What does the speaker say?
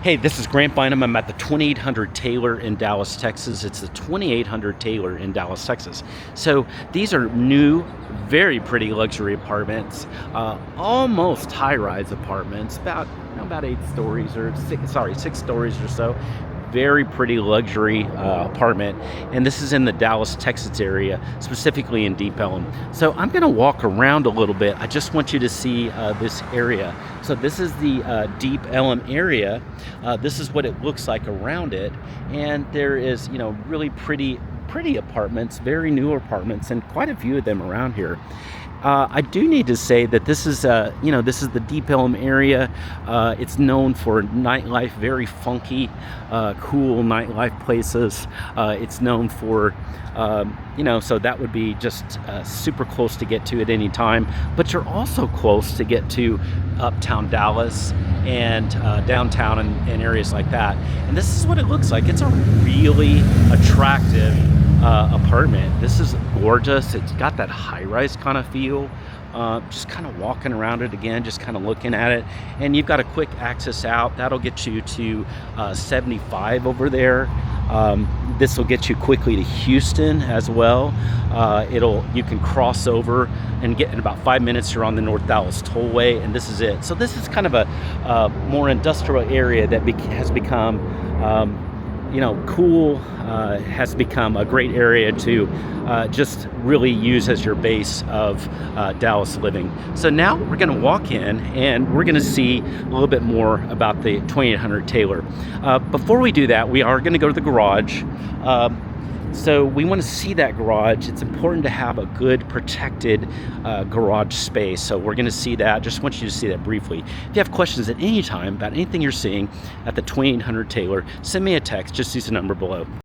Hey, this is Grant Bynum. I'm at the 2800 Taylor in Dallas, Texas. It's the 2800 Taylor in Dallas, Texas. So these are new, very pretty luxury apartments, almost high-rise apartments, about 8 stories or six stories or so. Very pretty luxury apartment, and this is in the Dallas, Texas area, specifically in Deep Ellum. So I'm going to walk around a little bit. I just want you to see this area. So this is the Deep Ellum area. This is what it looks like around it, and there is, really pretty apartments, very new apartments, and quite a few of them around here. I do need to say that this is the Deep Ellum area. It's known for nightlife, very funky, cool nightlife places. It's known for, so that would be just super close to get to at any time. But you're also close to get to uptown Dallas and downtown and areas like that. And this is what it looks like. It's a really attractive apartment. This is gorgeous. It's got that high-rise kind of feel. Just kind of walking around it again, just kind of looking at it, and you've got a quick access out that'll get you to 75 over there. This will get you quickly to Houston as well. You can cross over and get in about 5 minutes. You're on the North Dallas Tollway, and this is it. So this is kind of a more industrial area that has become cool, has become a great area to just really use as your base of Dallas living. So now we're going to walk in and we're going to see a little bit more about the 2800 Taylor. Before we do that, we are going to go to the garage. So we want to see that garage. It's important to have a good protected garage space. So we're going to see that. Just want you to see that briefly. If you have questions at any time about anything you're seeing at the 2800 Taylor, send me a text. Just use the number below.